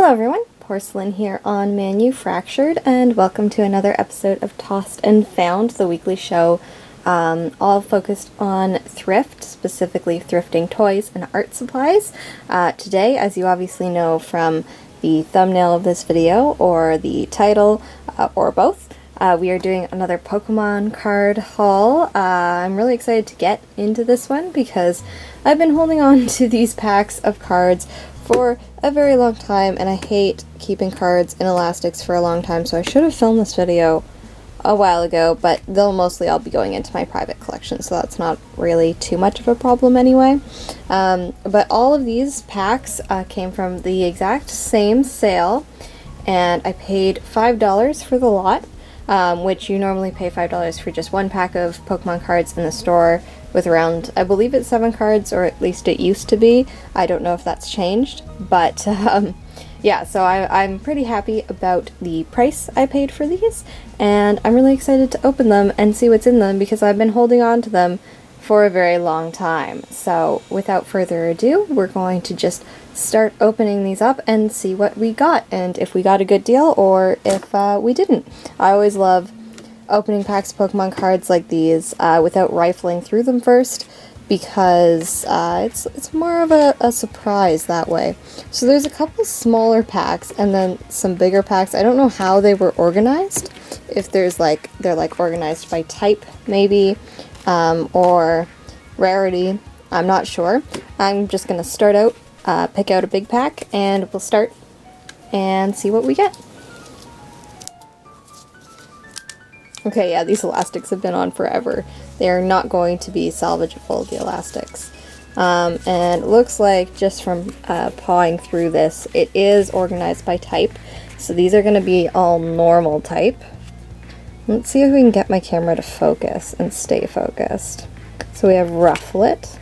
Hello everyone, Porcelain here on Manufractured, and welcome to another episode of Tossed and Found, the weekly show all focused on thrift, specifically thrifting toys and art supplies. Today, as you obviously know from the thumbnail of this video, or the title, or both, we are doing another Pokemon card haul. I'm really excited to get into this one because I've been holding on to these packs of cards for a very long time, and I hate keeping cards in elastics for a long time, so I should have filmed this video a while ago, but they'll mostly all be going into my private collection, so that's not really too much of a problem anyway. But all of these packs came from the exact same sale, and I paid $5 for the lot, which you normally pay $5 for just one pack of Pokemon cards in the store with around, I believe it's 7 cards, or at least it used to be. I don't know if that's changed, but yeah, so I'm pretty happy about the price I paid for these, and I'm really excited to open them and see what's in them because I've been holding on to them for a very long time. So without further ado, we're going to just start opening these up and see what we got, and if we got a good deal or if we didn't. I always love opening packs of Pokemon cards like these without rifling through them first, because it's more of a surprise that way. So there's a couple smaller packs and then some bigger packs. I don't know how they were organized, if they're organized by type maybe, or rarity. I'm not sure. I'm just gonna start out, pick out a big pack, and we'll start and see what we get. Okay, yeah, these elastics have been on forever. They are not going to be salvageable, the elastics. And it looks like, just from pawing through this, it is organized by type. So these are going to be all normal type. Let's see if we can get my camera to focus and stay focused. So we have Rufflet,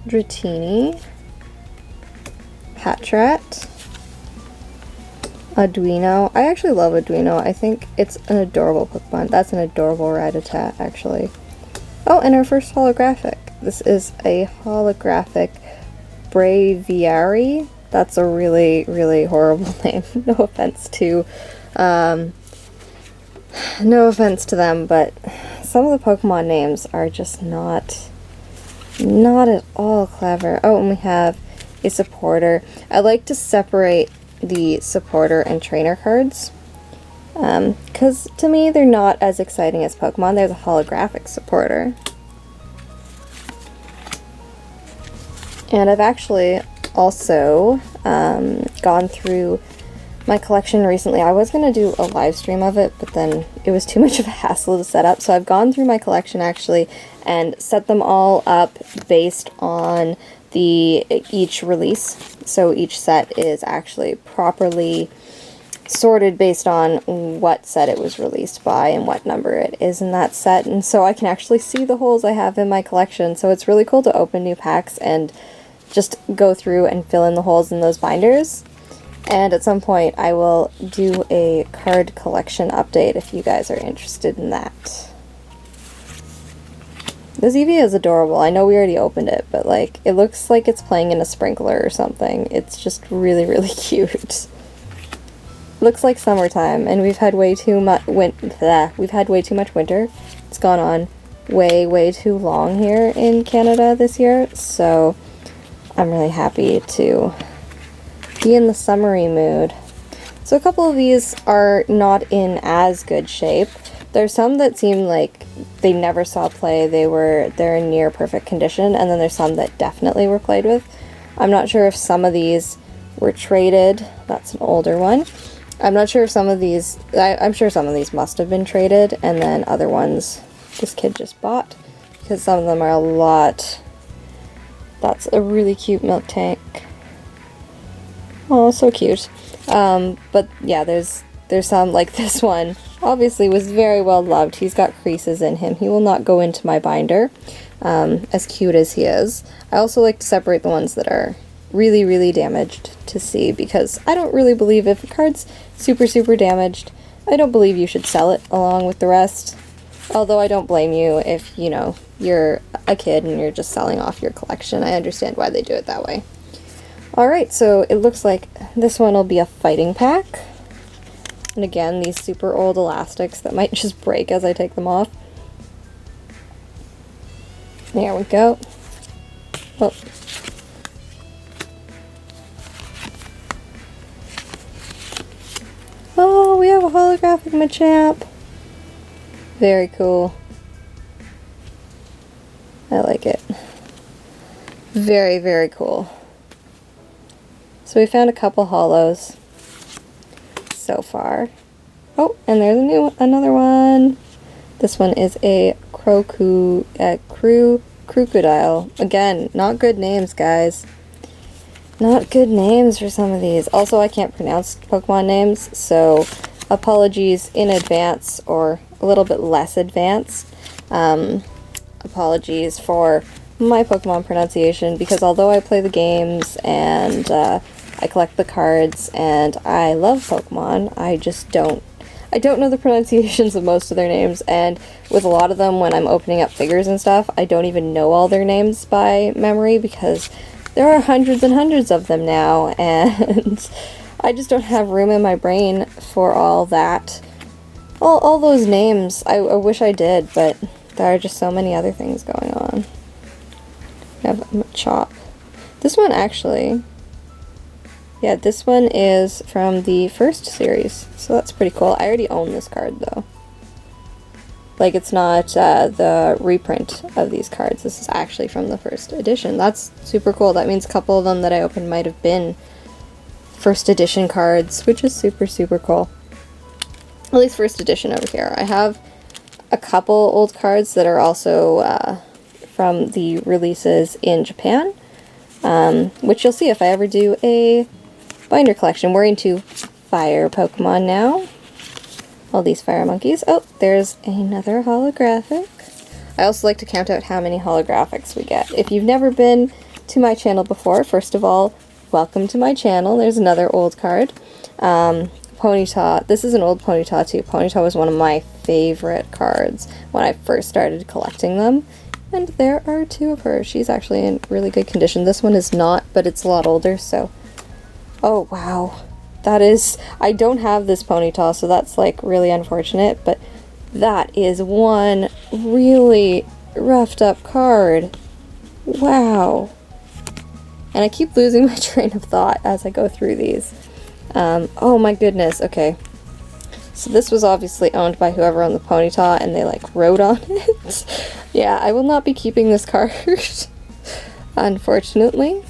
Dratini, Patrat, Arduino. I actually love Arduino. I think it's an adorable Pokemon. That's an adorable Rattata, actually. Oh, and our first holographic. This is a holographic Braviary. That's a really, really horrible name. No offense to them, but some of the Pokemon names are just not at all clever. Oh, and we have a supporter. I like to separate the supporter and trainer cards, because to me they're not as exciting as Pokemon. They're the holographic supporter. And I've actually also gone through my collection recently. I was going to do a live stream of it, but then it was too much of a hassle to set up, so I've gone through my collection actually and set them all up based on each release. So each set is actually properly sorted based on what set it was released by and what number it is in that set, and so I can actually see the holes I have in my collection. So it's really cool to open new packs and just go through and fill in the holes in those binders. And at some point I will do a card collection update if you guys are interested in that. This Eevee is adorable. I know we already opened it, but like, it looks like it's playing in a sprinkler or something. It's just really, really cute. Looks like summertime, and we've had way too much winter. It's gone on way, way too long here in Canada this year, so I'm really happy to be in the summery mood. So a couple of these are not in as good shape. There's some that seem like they never saw play, they're in near perfect condition, and then there's some that definitely were played with. I'm not sure if some of these were traded. That's an older one. I'm not sure if some of these, I'm sure some of these must have been traded, and then other ones this kid just bought, because some of them are a lot. That's a really cute milk tank. Oh, so cute. But yeah, there's some, like this one, obviously was very well loved. He's got creases in him. He will not go into my binder, as cute as he is. I also like to separate the ones that are really, really damaged to see, because I don't really believe if a card's super, super damaged, I don't believe you should sell it along with the rest. Although I don't blame you if, you know, you're a kid and you're just selling off your collection. I understand why they do it that way. Alright, so it looks like this one will be a fighting pack. And again, these super old elastics that might just break as I take them off. There we go. Oh. Oh, we have a holographic Machamp. Very cool. I like it. Very, very cool. So we found a couple holos so far. Oh, and there's another one. This one is a crocodile. Again, not good names, guys. Not good names for some of these. Also, I can't pronounce Pokemon names, so apologies in advance, or a little bit less advance. Apologies for my Pokemon pronunciation, because although I play the games and I collect the cards and I love Pokemon, I don't know the pronunciations of most of their names, and with a lot of them, when I'm opening up figures and stuff, I don't even know all their names by memory, because there are hundreds and hundreds of them now, and I just don't have room in my brain for all that. All those names, I wish I did, but there are just so many other things going on. I have Machop. This one actually, yeah, this one is from the first series, so that's pretty cool. I already own this card, though. Like, it's not the reprint of these cards. This is actually from the first edition. That's super cool. That means a couple of them that I opened might have been first edition cards, which is super, super cool. At least first edition over here. I have a couple old cards that are also from the releases in Japan, which you'll see if I ever do a binder collection. We're into fire Pokemon now. All these fire monkeys. Oh, there's another holographic. I also like to count out how many holographics we get. If you've never been to my channel before, first of all, welcome to my channel. There's another old card. Ponyta. This is an old Ponyta too. Ponyta was one of my favorite cards when I first started collecting them. And there are two of her. She's actually in really good condition. This one is not, but it's a lot older, so... Oh, wow. That is... I don't have this Ponyta, so that's, like, really unfortunate, but that is one really roughed up card. Wow. And I keep losing my train of thought as I go through these. Oh my goodness, okay. So this was obviously owned by whoever owned the Ponyta, and they, like, wrote on it. Yeah, I will not be keeping this card, unfortunately.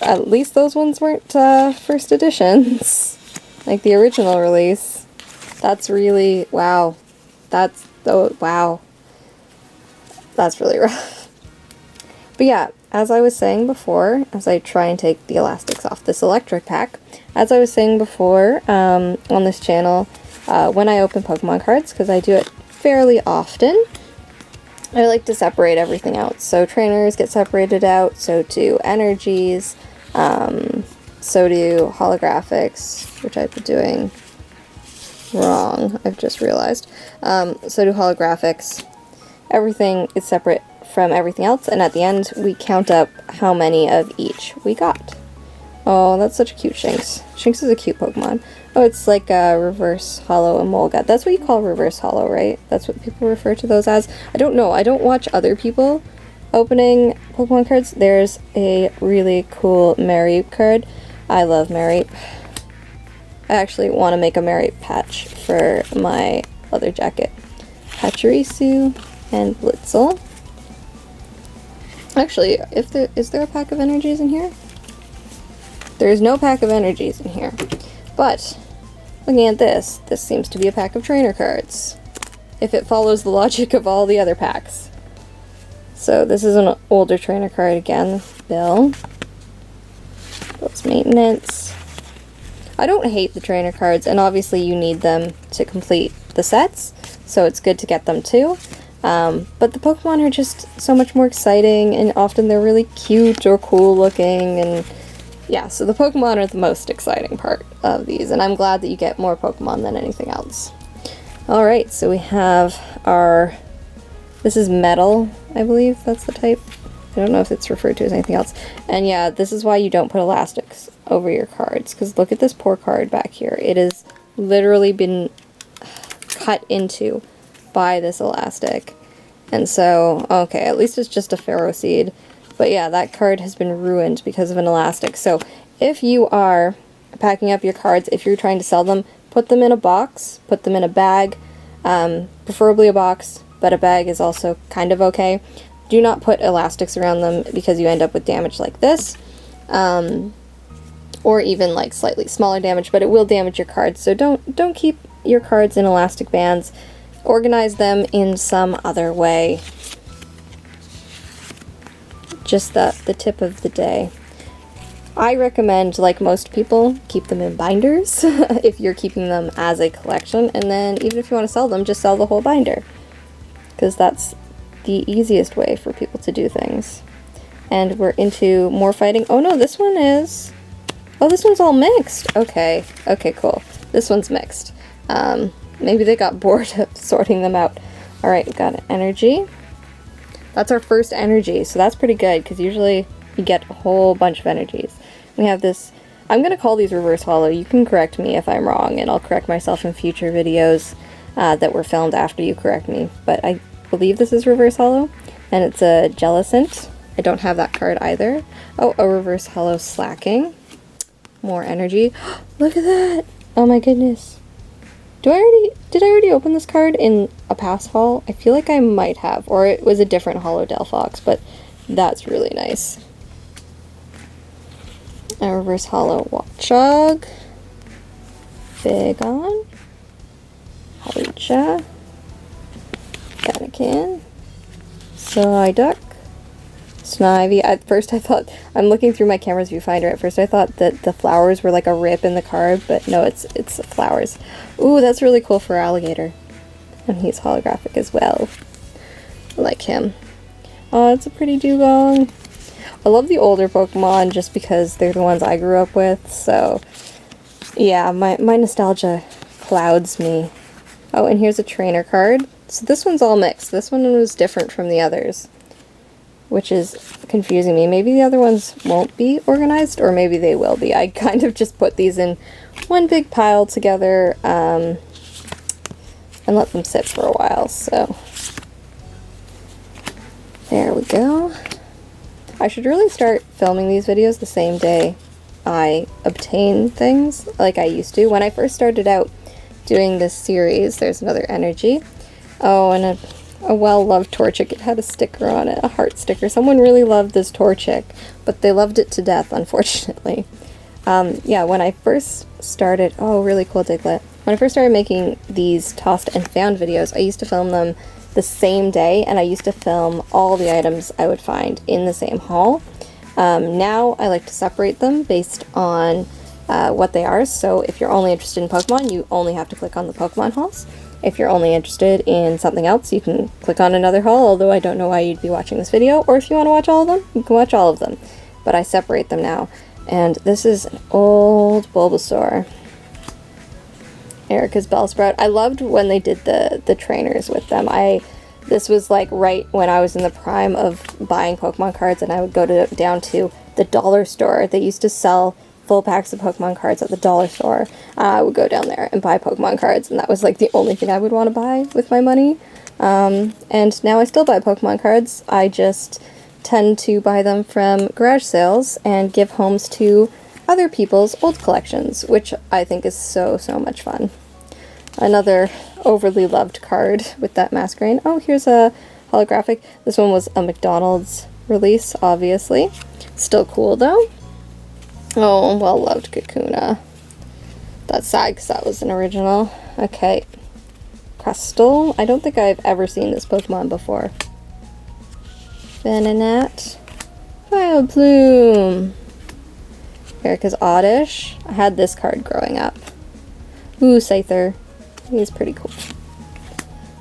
At least those ones weren't first editions, like the original release. That's really, wow. Wow. That's really rough. But yeah, as I was saying before, as I try and take the elastics off this electric pack, as I was saying before on this channel, when I open Pokemon cards, because I do it fairly often, I like to separate everything out. So trainers get separated out, so do energies, so do holographics, which I've been doing wrong, I've just realized. So do holographics. Everything is separate from everything else, and at the end we count up how many of each we got. Oh, that's such a cute Shinx. Shinx is a cute Pokemon. Oh, it's like a reverse holo Emolga. That's what you call reverse holo, right? That's what people refer to those as? I don't know. I don't watch other people opening Pokemon cards. There's a really cool Mareep card. I love Mareep. I actually want to make a Mareep patch for my leather jacket. Pachirisu and Blitzel. Actually, is there a pack of energies in here? There is no pack of energies in here. But, looking at this seems to be a pack of trainer cards. If it follows the logic of all the other packs. So this is an older trainer card again. Bill. Bill's maintenance. I don't hate the trainer cards, and obviously you need them to complete the sets, so it's good to get them too. But the Pokemon are just so much more exciting, and often they're really cute or cool looking, and yeah, so the Pokemon are the most exciting part of these, and I'm glad that you get more Pokemon than anything else. Alright, so we have our... This is Metal, I believe that's the type. I don't know if it's referred to as anything else. And yeah, this is why you don't put elastics over your cards, because look at this poor card back here. It has literally been cut into by this elastic. And so, okay, at least it's just a Pharaoh seed. But yeah, that card has been ruined because of an elastic. So if you are packing up your cards, if you're trying to sell them, put them in a box, put them in a bag, preferably a box, but a bag is also kind of okay. Do not put elastics around them because you end up with damage like this, or even like slightly smaller damage, but it will damage your cards. So don't keep your cards in elastic bands. Organize them in some other way. Just the tip of the day. I recommend, like most people, keep them in binders if you're keeping them as a collection, and then even if you want to sell them, just sell the whole binder, because that's the easiest way for people to do things. And we're into more fighting. Oh no, this one is... Oh, this one's all mixed. Okay, okay, cool. This one's mixed. Maybe they got bored of sorting them out. Alright, we got an energy. That's our first energy, so that's pretty good, because usually you get a whole bunch of energies. We have this... I'm going to call these reverse hollow. You can correct me if I'm wrong, and I'll correct myself in future videos that were filmed after you correct me. But I believe this is reverse hollow, and it's a Jellicent. I don't have that card either. Oh, a reverse hollow slacking. More energy. Look at that! Oh my goodness. Did I already open this card in a past haul? I feel like I might have, or it was a different hollow Delphox, but that's really nice. A reverse hollow Watchog. Bagon. Hawlucha. Anakin. Psyduck. Snivy. At first I thought, I'm looking through my camera's viewfinder, at first I thought that the flowers were like a rip in the card, but no, it's flowers. Ooh, that's really cool for Alligator. And he's holographic as well. I like him. Oh, it's a pretty dugong. I love the older Pokemon just because they're the ones I grew up with, so yeah, my nostalgia clouds me. Oh, and here's a trainer card. So this one's all mixed. This one was different from the others, which is confusing me. Maybe the other ones won't be organized, or maybe they will be. I kind of just put these in one big pile together and let them sit for a while, so there we go. I should really start filming these videos the same day I obtain things, like I used to. When I first started out doing this series, there's another energy. Oh, and a well-loved Torchic. It had a sticker on it, a heart sticker. Someone really loved this Torchic, but they loved it to death, unfortunately. Yeah, when I first started... Oh, really cool Diglett. When I first started making these Tossed and Found videos, I used to film them the same day, and I used to film all the items I would find in the same haul. Now I like to separate them based on what they are, so if you're only interested in Pokemon, you only have to click on the Pokemon hauls. If you're only interested in something else, you can click on another haul, although I don't know why you'd be watching this video, or if you want to watch all of them, you can watch all of them. But I separate them now. And this is an old Bulbasaur. Erica's Bellsprout. I loved when they did the trainers with them. This was like right when I was in the prime of buying Pokemon cards, and I would go down to the dollar store. They used to sell full packs of Pokemon cards at the dollar store. I would go down there and buy Pokemon cards, and that was like the only thing I would want to buy with my money. And now I still buy Pokemon cards. I just tend to buy them from garage sales and give homes to other people's old collections, which I think is so much fun. Another overly loved card with that Masquerain. Oh, here's a holographic. This one was a McDonald's release, obviously. Still cool, though. Oh, well-loved Kakuna. That's sad, because that was an original. Okay. Crustle. I don't think I've ever seen this Pokemon before. Venonat. Vileplume. Erica's Oddish. I had this card growing up. Ooh, Scyther. He's pretty cool.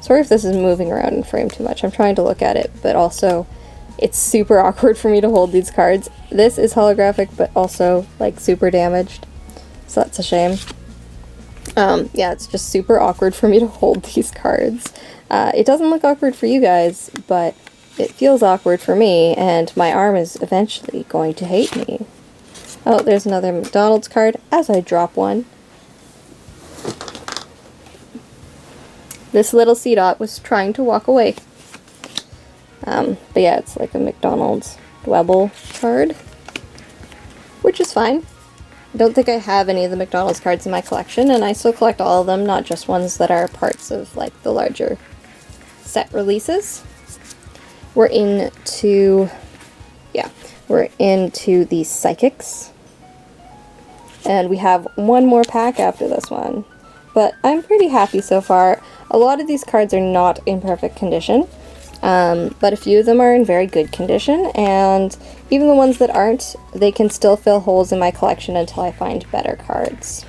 Sorry if this is moving around in frame too much. I'm trying to look at it, but also it's super awkward for me to hold these cards. This is holographic, but also like super damaged, so that's a shame. Yeah, it's just super awkward for me to hold these cards. It doesn't look awkward for you guys, but it feels awkward for me, and my arm is eventually going to hate me. Oh, there's another McDonald's card as I drop one. This little C-Dot was trying to walk away. But yeah, it's like a McDonald's Dwebble card, which is fine. I don't think I have any of the McDonald's cards in my collection, and I still collect all of them, not just ones that are parts of like the larger set releases. We're into the Psychics, and we have one more pack after this one, but I'm pretty happy so far. A lot of these cards are not in perfect condition, but a few of them are in very good condition, and even the ones that aren't, they can still fill holes in my collection until I find better cards.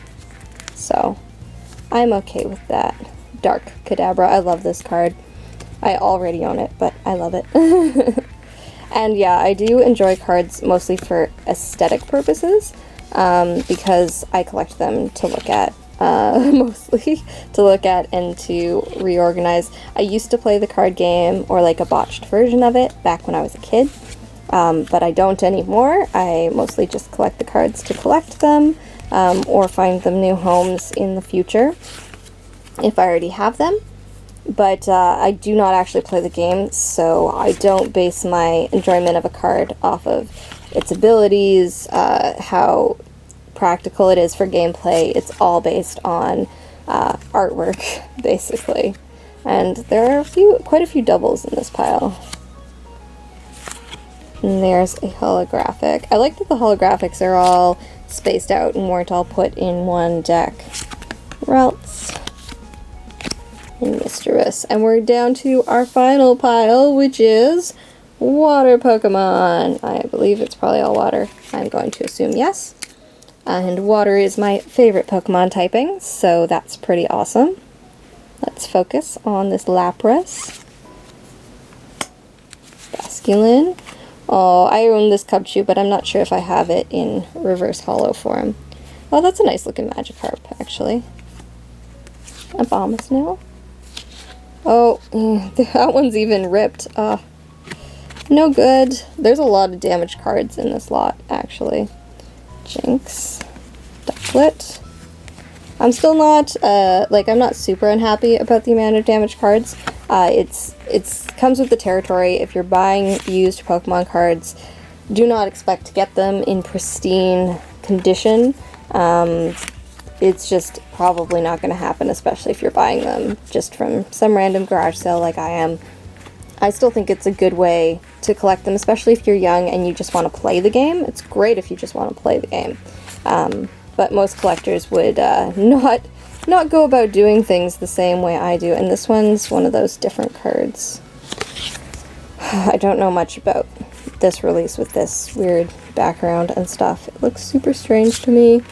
So I'm okay with that. Dark Kadabra, I love this card. I already own it, but I love it. And yeah, I do enjoy cards mostly for aesthetic purposes, because I collect them to look at, mostly to look at and to reorganize. I used to play the card game, or like a botched version of it, back when I was a kid, but I don't anymore. I mostly just collect the cards to collect them, or find them new homes in the future, if I already have them. But I do not actually play the game, so I don't base my enjoyment of a card off of its abilities, how practical it is for gameplay. It's all based on artwork, basically. And there are quite a few doubles in this pile. And there's a holographic. I like that the holographics are all spaced out and weren't all put in one deck. Ralts. And Mischievous. And we're down to our final pile, which is water Pokemon. I believe it's probably all water. I'm going to assume yes. And water is my favorite Pokemon typing, so that's pretty awesome. Let's focus on this Lapras. Basculin. Oh, I own this Cubchoo, but I'm not sure if I have it in reverse holo form. Oh, that's a nice looking Magikarp, actually. A Abomasnow. Oh, that one's even ripped. No good. There's a lot of damaged cards in this lot, actually. Jinx. Ducklet. I'm still not, I'm not super unhappy about the amount of damaged cards. It's comes with the territory. If you're buying used Pokemon cards, do not expect to get them in pristine condition. It's just probably not going to happen, especially if you're buying them just from some random garage sale like I am. I still think it's a good way to collect them, especially if you're young and you just want to play the game. It's great if you just want to play the game. But most collectors would not go about doing things the same way I do, and this one's one of those different cards. I don't know much about this release with this weird background and stuff. It looks super strange to me.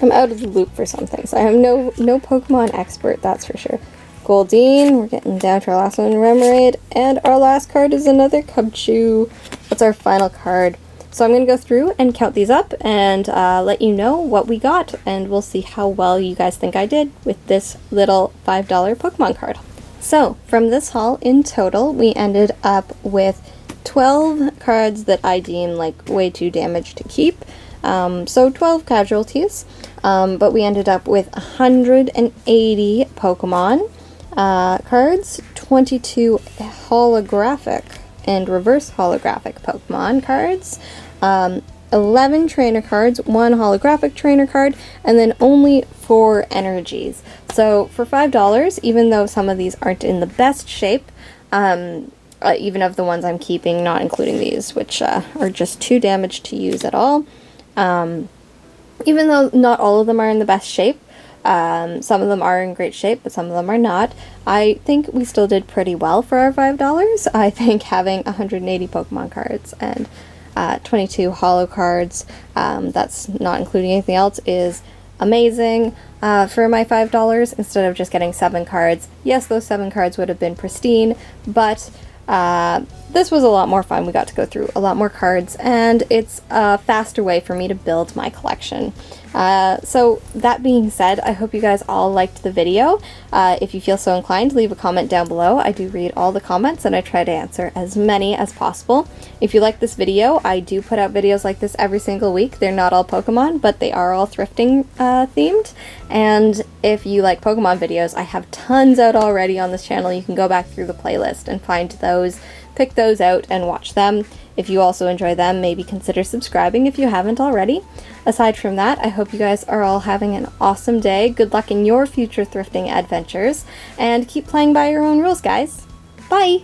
I'm out of the loop for some things. I am no Pokemon expert, that's for sure. Goldeen, we're getting down to our last one, Remoraid, and our last card is another Cubchoo. That's our final card. So I'm going to go through and count these up and let you know what we got, and we'll see how well you guys think I did with this little $5 Pokemon card. So, from this haul in total, we ended up with 12 cards that I deem like way too damaged to keep. So 12 casualties, but we ended up with 180 Pokemon cards, 22 holographic and reverse holographic Pokemon cards, 11 trainer cards, 1 holographic trainer card, and then only 4 energies. So for $5, even though some of these aren't in the best shape, even of the ones I'm keeping, not including these, which are just too damaged to use at all, even though not all of them are in the best shape, some of them are in great shape, but some of them are not, I think we still did pretty well for our $5. I think having 180 Pokemon cards and 22 holo cards, that's not including anything else, is amazing for my $5 instead of just getting 7 cards. Yes, those 7 cards would have been pristine, but this was a lot more fun. We got to go through a lot more cards, and it's a faster way for me to build my collection. So that being said, I hope you guys all liked the video. If you feel so inclined, leave a comment down below. I do read all the comments and I try to answer as many as possible. If you like this video, I do put out videos like this every single week. They're not all Pokemon, but they are all thrifting themed. And if you like Pokemon videos, I have tons out already on this channel. You can go back through the playlist and find those, pick those out and watch them. If you also enjoy them, maybe consider subscribing if you haven't already. Aside from that, I hope you guys are all having an awesome day. Good luck in your future thrifting adventures, and keep playing by your own rules, guys. Bye!